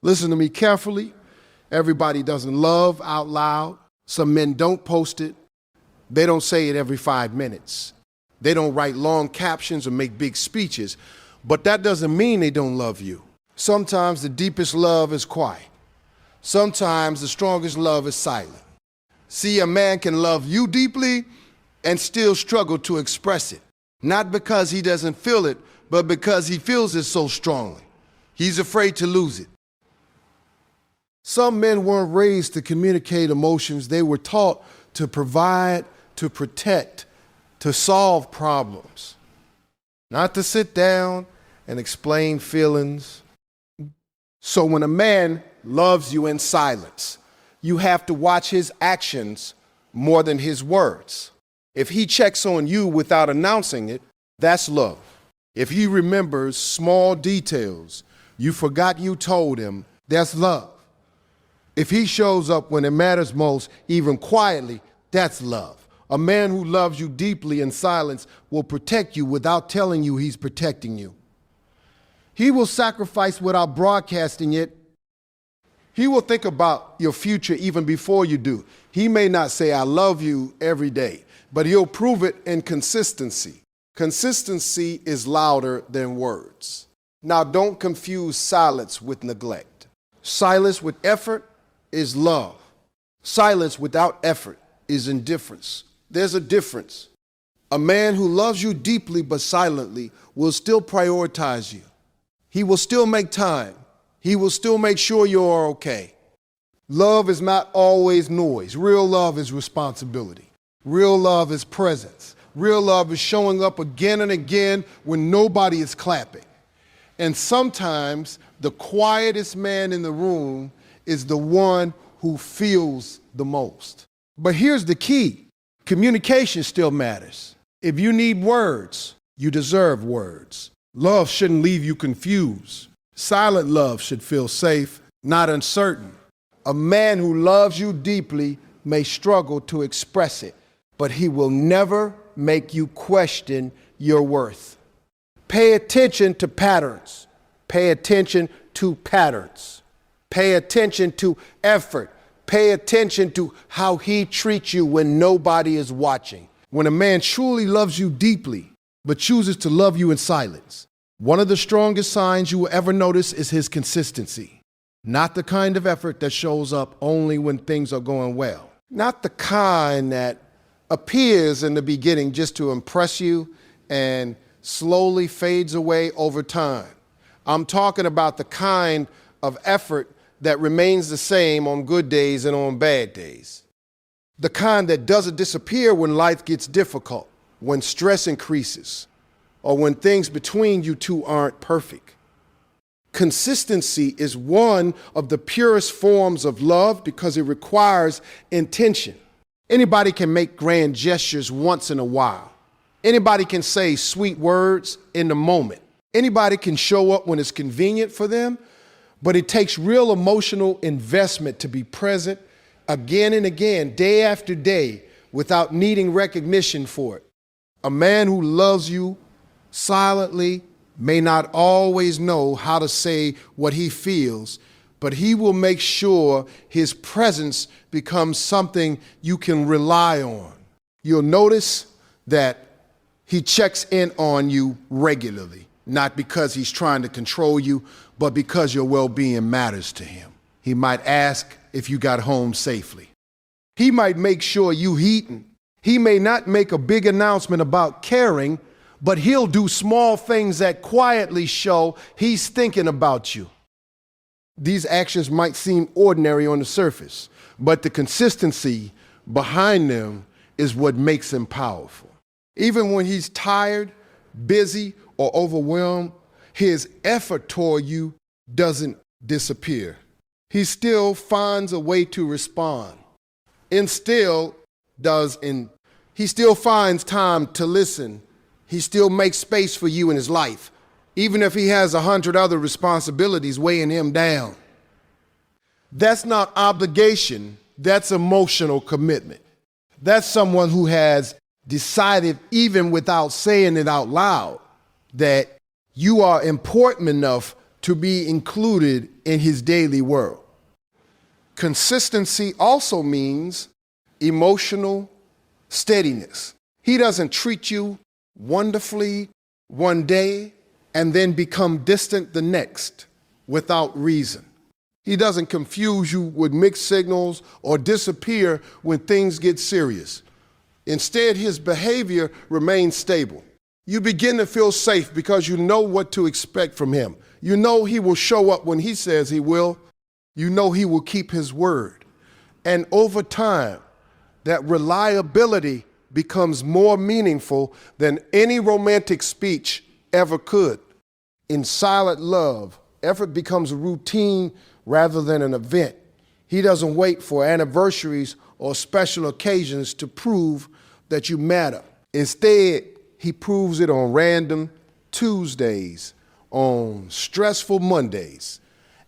Listen to me carefully. Everybody doesn't love out loud. Some men don't post it. They don't say it every 5 minutes. They don't write long captions or make big speeches. But that doesn't mean they don't love you. Sometimes the deepest love is quiet. Sometimes the strongest love is silent. See, a man can love you deeply and still struggle to express it. Not because he doesn't feel it, but because he feels it so strongly. He's afraid to lose it. Some men weren't raised to communicate emotions. They were taught to provide, to protect, to solve problems. Not to sit down and explain feelings. So when a man loves you in silence, you have to watch his actions more than his words. If he checks on you without announcing it, that's love. If he remembers small details you forgot you told him, that's love. If he shows up when it matters most, even quietly, that's love. A man who loves you deeply in silence will protect you without telling you he's protecting you. He will sacrifice without broadcasting it. He will think about your future even before you do. He may not say, I love you every day, but he'll prove it in consistency. Consistency is louder than words. Now, don't confuse silence with neglect. Silence with effort is love. Silence without effort is indifference. There's a difference. A man who loves you deeply but silently will still prioritize you. He will still make time. He will still make sure you're okay. Love is not always noise. Real love is responsibility. Real love is presence. Real love is showing up again and again when nobody is clapping. And sometimes the quietest man in the room is the one who feels the most. But here's the key. Communication still matters. If you need words, you deserve words. Love shouldn't leave you confused. Silent love should feel safe, not uncertain. A man who loves you deeply may struggle to express it, but he will never make you question your worth. Pay attention to patterns. Pay attention to patterns. Pay attention to effort. Pay attention to how he treats you when nobody is watching. When a man truly loves you deeply, but chooses to love you in silence, one of the strongest signs you will ever notice is his consistency. Not the kind of effort that shows up only when things are going well. Not the kind that appears in the beginning just to impress you and slowly fades away over time. I'm talking about the kind of effort that remains the same on good days and on bad days. The kind that doesn't disappear when life gets difficult, when stress increases, or when things between you two aren't perfect. Consistency is one of the purest forms of love because it requires intention. Anybody can make grand gestures once in a while. Anybody can say sweet words in the moment. Anybody can show up when it's convenient for them, but it takes real emotional investment to be present again and again, day after day, without needing recognition for it. A man who loves you silently may not always know how to say what he feels, but he will make sure his presence becomes something you can rely on. You'll notice that he checks in on you regularly, not because he's trying to control you, but because your well-being matters to him. He might ask if you got home safely. He might make sure you eaten. He may not make a big announcement about caring, but he'll do small things that quietly show he's thinking about you. These actions might seem ordinary on the surface, but the consistency behind them is what makes him powerful. Even when he's tired, busy, or overwhelmed, his effort toward you doesn't disappear. He still finds a way to respond. He still finds time to listen. He still makes space for you in his life, even if he has 100 other responsibilities weighing him down. That's not obligation, that's emotional commitment. That's someone who has decided, even without saying it out loud, that you are important enough to be included in his daily world. Consistency also means emotional steadiness. He doesn't treat you wonderfully one day and then become distant the next without reason. He doesn't confuse you with mixed signals or disappear when things get serious. Instead, his behavior remains stable. You begin to feel safe because you know what to expect from him. You know he will show up when he says he will. You know he will keep his word. And over time, that reliability becomes more meaningful than any romantic speech ever could. In silent love, effort becomes a routine rather than an event. He doesn't wait for anniversaries or special occasions to prove that you matter. Instead, he proves it on random Tuesdays, on stressful Mondays,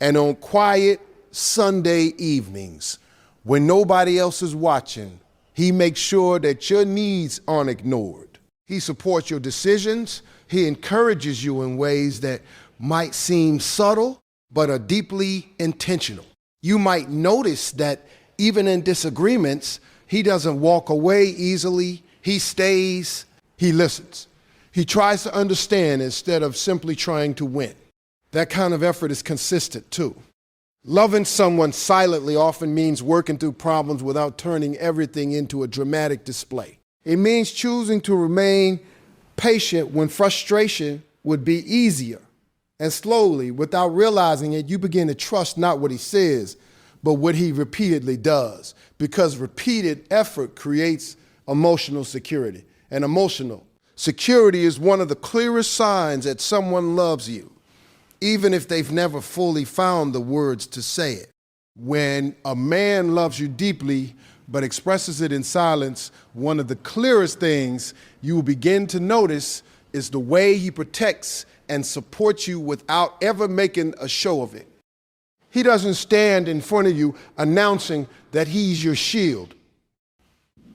and on quiet Sunday evenings when nobody else is watching. He makes sure that your needs aren't ignored. He supports your decisions. He encourages you in ways that might seem subtle, but are deeply intentional. You might notice that even in disagreements, he doesn't walk away easily. He stays, he listens. He tries to understand instead of simply trying to win. That kind of effort is consistent too. Loving someone silently often means working through problems without turning everything into a dramatic display. It means choosing to remain patient when frustration would be easier. And slowly, without realizing it, you begin to trust not what he says, but what he repeatedly does. Because repeated effort creates emotional security. And emotional security is one of the clearest signs that someone loves you, even if they've never fully found the words to say it. When a man loves you deeply but expresses it in silence, one of the clearest things you will begin to notice is the way he protects and supports you without ever making a show of it. He doesn't stand in front of you announcing that he's your shield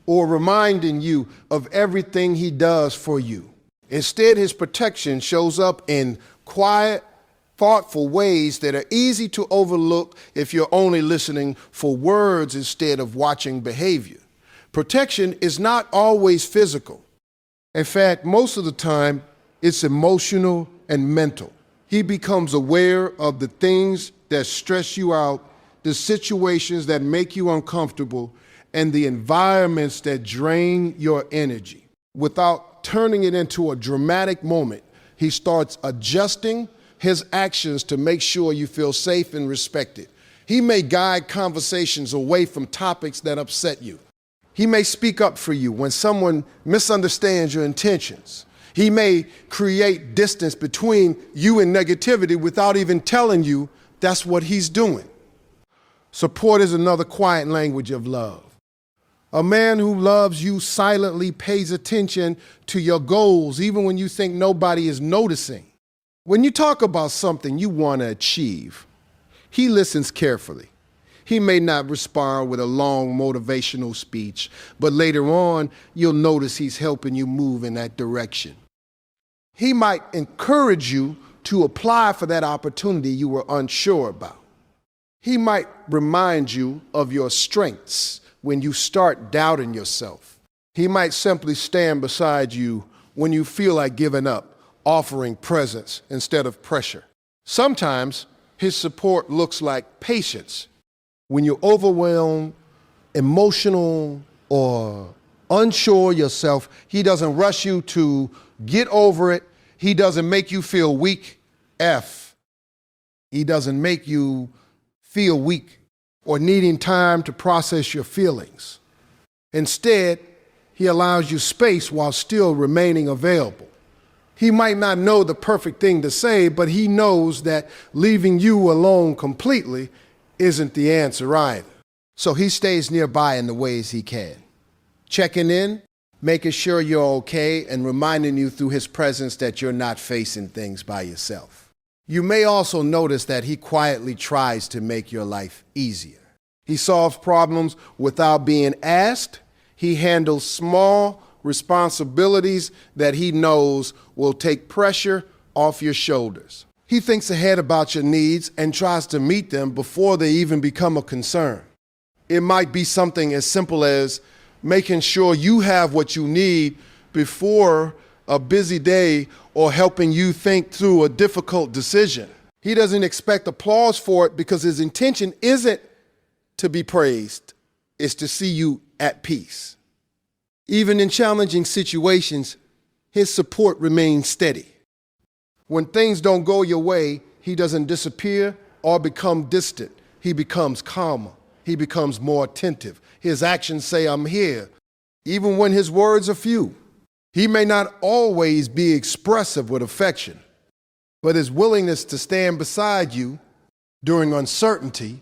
or reminding you of everything he does for you. Instead, his protection shows up in quiet, thoughtful ways that are easy to overlook if you're only listening for words instead of watching behavior. Protection is not always physical. In fact, most of the time, it's emotional and mental. He becomes aware of the things that stress you out, the situations that make you uncomfortable, and the environments that drain your energy. Without turning it into a dramatic moment, he starts adjusting his actions to make sure you feel safe and respected. He may guide conversations away from topics that upset you. He may speak up for you when someone misunderstands your intentions. He may create distance between you and negativity without even telling you that's what he's doing. Support is another quiet language of love. A man who loves you silently pays attention to your goals, even when you think nobody is noticing. When you talk about something you want to achieve, he listens carefully. He may not respond with a long motivational speech, but later on, you'll notice he's helping you move in that direction. He might encourage you to apply for that opportunity you were unsure about. He might remind you of your strengths when you start doubting yourself. He might simply stand beside you when you feel like giving up, offering presence instead of pressure. Sometimes his support looks like patience. When you're overwhelmed, emotional, or unsure yourself, he doesn't rush you to get over it. He doesn't make you feel weak. He doesn't make you feel weak or needing time to process your feelings. Instead, he allows you space while still remaining available. He might not know the perfect thing to say, but he knows that leaving you alone completely isn't the answer either. So he stays nearby in the ways he can, checking in, making sure you're okay, and reminding you through his presence that you're not facing things by yourself. You may also notice that he quietly tries to make your life easier. He solves problems without being asked. He handles small responsibilities that he knows will take pressure off your shoulders. He thinks ahead about your needs and tries to meet them before they even become a concern. It might be something as simple as making sure you have what you need before a busy day or helping you think through a difficult decision. He doesn't expect applause for it because his intention isn't to be praised, it's to see you at peace. Even in challenging situations, his support remains steady. When things don't go your way, he doesn't disappear or become distant. He becomes calmer. He becomes more attentive. His actions say, "I'm here," even when his words are few. He may not always be expressive with affection, but his willingness to stand beside you during uncertainty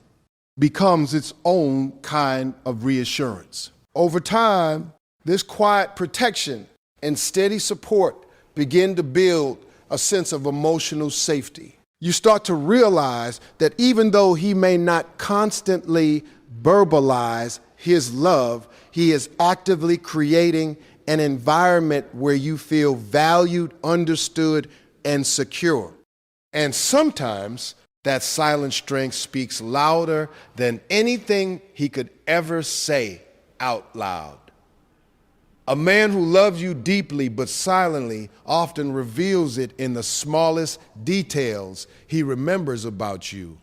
becomes its own kind of reassurance. Over time, this quiet protection and steady support begin to build a sense of emotional safety. You start to realize that even though he may not constantly verbalize his love, he is actively creating an environment where you feel valued, understood, and secure. And sometimes that silent strength speaks louder than anything he could ever say out loud. A man who loves you deeply but silently often reveals it in the smallest details he remembers about you.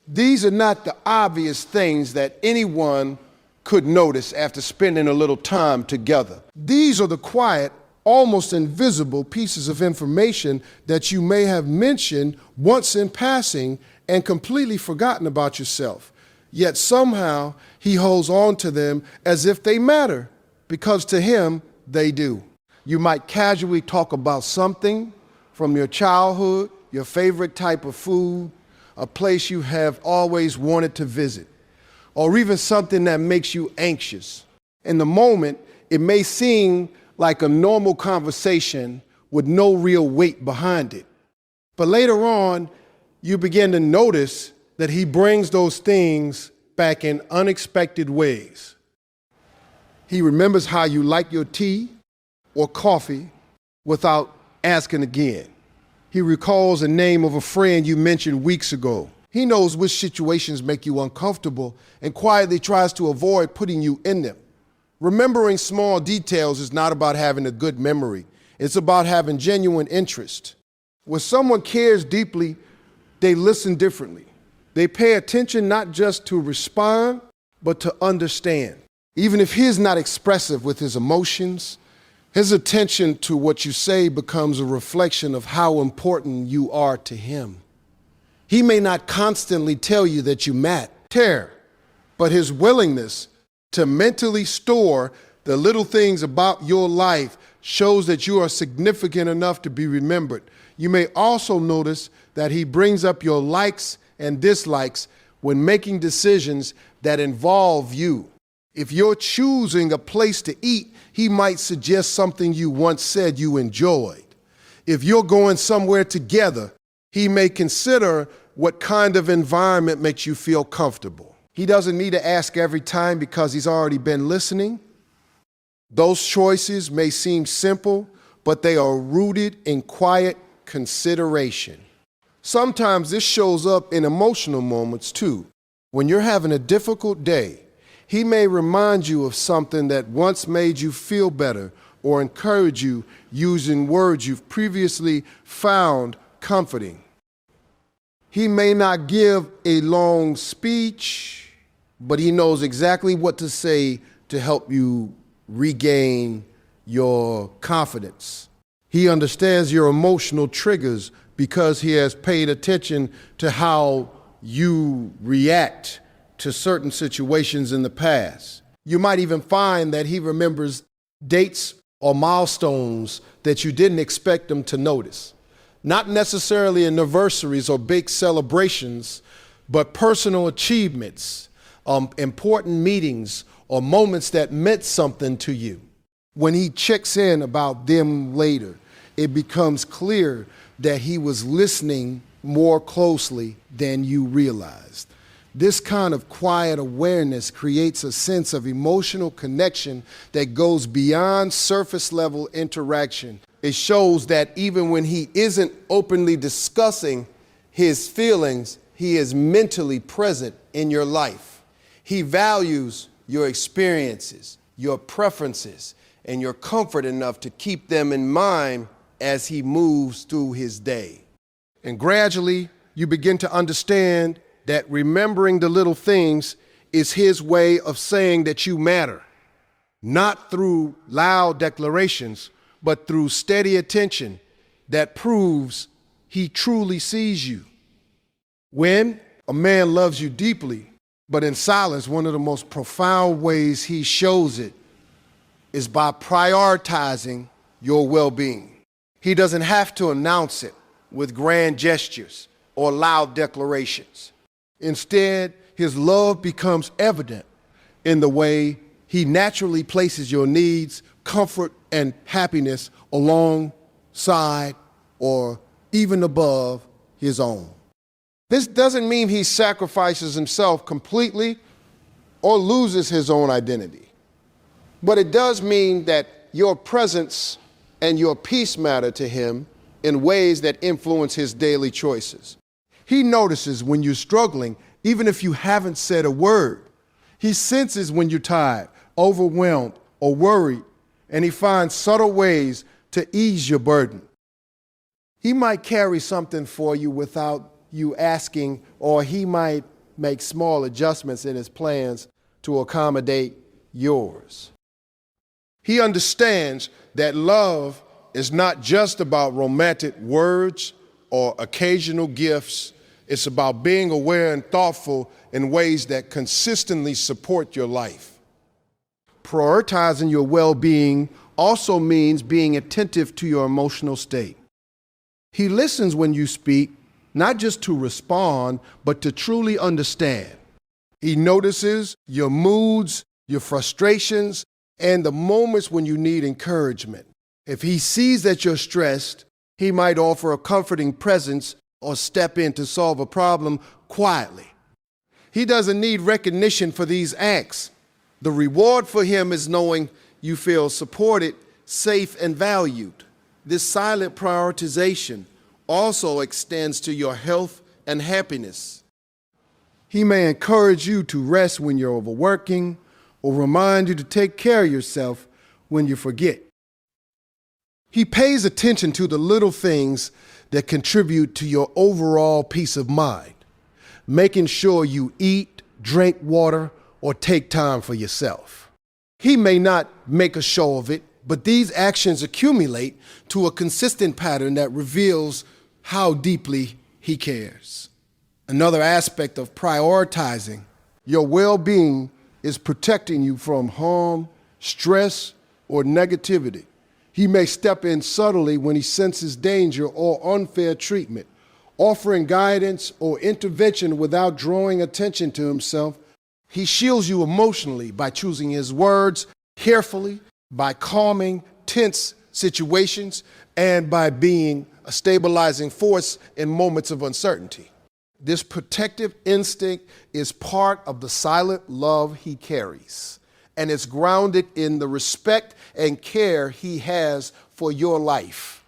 These are not the obvious things that anyone could notice after spending a little time together. These are the quiet, almost invisible pieces of information that you may have mentioned once in passing and completely forgotten about yourself. Yet somehow he holds on to them as if they matter, because to him, they do. You might casually talk about something from your childhood, your favorite type of food, a place you have always wanted to visit, or even something that makes you anxious. In the moment, it may seem like a normal conversation with no real weight behind it. But later on, you begin to notice that he brings those things back in unexpected ways. He remembers how you like your tea or coffee without asking again. He recalls the name of a friend you mentioned weeks ago. He knows which situations make you uncomfortable and quietly tries to avoid putting you in them. Remembering small details is not about having a good memory. It's about having genuine interest. When someone cares deeply, they listen differently. They pay attention not just to respond, but to understand. Even if he's not expressive with his emotions, his attention to what you say becomes a reflection of how important you are to him. He may not constantly tell you that you matter, but his willingness to mentally store the little things about your life shows that you are significant enough to be remembered. You may also notice that he brings up your likes and dislikes when making decisions that involve you. If you're choosing a place to eat, he might suggest something you once said you enjoyed. If you're going somewhere together, he may consider what kind of environment makes you feel comfortable. He doesn't need to ask every time because he's already been listening. Those choices may seem simple, but they are rooted in quiet consideration. Sometimes this shows up in emotional moments too. When you're having a difficult day, he may remind you of something that once made you feel better or encourage you using words you've previously found comforting. He may not give a long speech, but he knows exactly what to say to help you regain your confidence. He understands your emotional triggers because he has paid attention to how you react to certain situations in the past. You might even find that he remembers dates or milestones that you didn't expect him to notice. Not necessarily anniversaries or big celebrations, but personal achievements, important meetings, or moments that meant something to you. When he checks in about them later, it becomes clear that he was listening more closely than you realized. This kind of quiet awareness creates a sense of emotional connection that goes beyond surface level interaction. It shows that even when he isn't openly discussing his feelings, he is mentally present in your life. He values your experiences, your preferences, and your comfort enough to keep them in mind as he moves through his day. And gradually, you begin to understand that remembering the little things is his way of saying that you matter, not through loud declarations, but through steady attention that proves he truly sees you. When a man loves you deeply, but in silence, one of the most profound ways he shows it is by prioritizing your well-being. He doesn't have to announce it with grand gestures or loud declarations. Instead, his love becomes evident in the way he naturally places your needs, comfort, and happiness alongside or even above his own. This doesn't mean he sacrifices himself completely or loses his own identity. But it does mean that your presence and your peace matter to him in ways that influence his daily choices. He notices when you're struggling, even if you haven't said a word. He senses when you're tired, overwhelmed, or worried, and he finds subtle ways to ease your burden. He might carry something for you without you asking, or he might make small adjustments in his plans to accommodate yours. He understands that love is not just about romantic words or occasional gifts. It's about being aware and thoughtful in ways that consistently support your life. Prioritizing your well-being also means being attentive to your emotional state. He listens when you speak, not just to respond, but to truly understand. He notices your moods, your frustrations, and the moments when you need encouragement. If he sees that you're stressed, he might offer a comforting presence or step in to solve a problem quietly. He doesn't need recognition for these acts. The reward for him is knowing you feel supported, safe, and valued. This silent prioritization also extends to your health and happiness. He may encourage you to rest when you're overworking, or remind you to take care of yourself when you forget. He pays attention to the little things that contribute to your overall peace of mind, making sure you eat, drink water, or take time for yourself. He may not make a show of it, but these actions accumulate to a consistent pattern that reveals how deeply he cares. Another aspect of prioritizing your well-being is protecting you from harm, stress, or negativity. He may step in subtly when he senses danger or unfair treatment, offering guidance or intervention without drawing attention to himself. He shields you emotionally by choosing his words carefully, by calming tense situations, and by being a stabilizing force in moments of uncertainty. This protective instinct is part of the silent love he carries, and it's grounded in the respect and care he has for your life.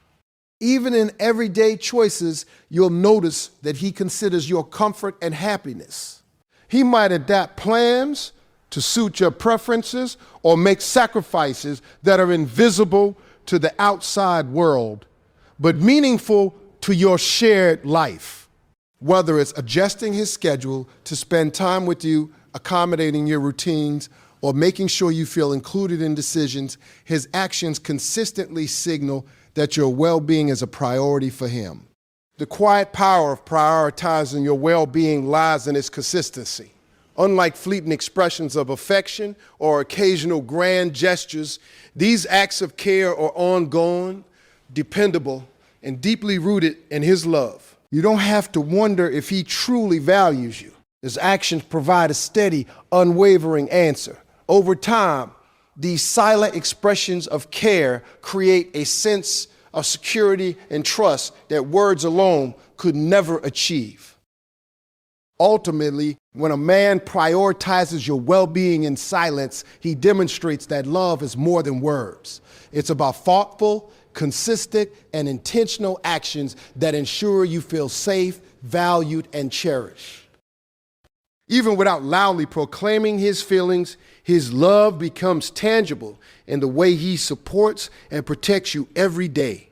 Even in everyday choices, you'll notice that he considers your comfort and happiness. He might adapt plans to suit your preferences or make sacrifices that are invisible to the outside world, but meaningful to your shared life. Whether it's adjusting his schedule to spend time with you, accommodating your routines, or making sure you feel included in decisions, his actions consistently signal that your well-being is a priority for him. The quiet power of prioritizing your well-being lies in its consistency. Unlike fleeting expressions of affection or occasional grand gestures, these acts of care are ongoing, dependable, and deeply rooted in his love. You don't have to wonder if he truly values you. His actions provide a steady, unwavering answer. Over time, these silent expressions of care create a sense of security and trust that words alone could never achieve. Ultimately, when a man prioritizes your well-being in silence, he demonstrates that love is more than words. It's about thoughtful, consistent and intentional actions that ensure you feel safe, valued, and cherished. Even without loudly proclaiming his feelings, his love becomes tangible in the way he supports and protects you every day.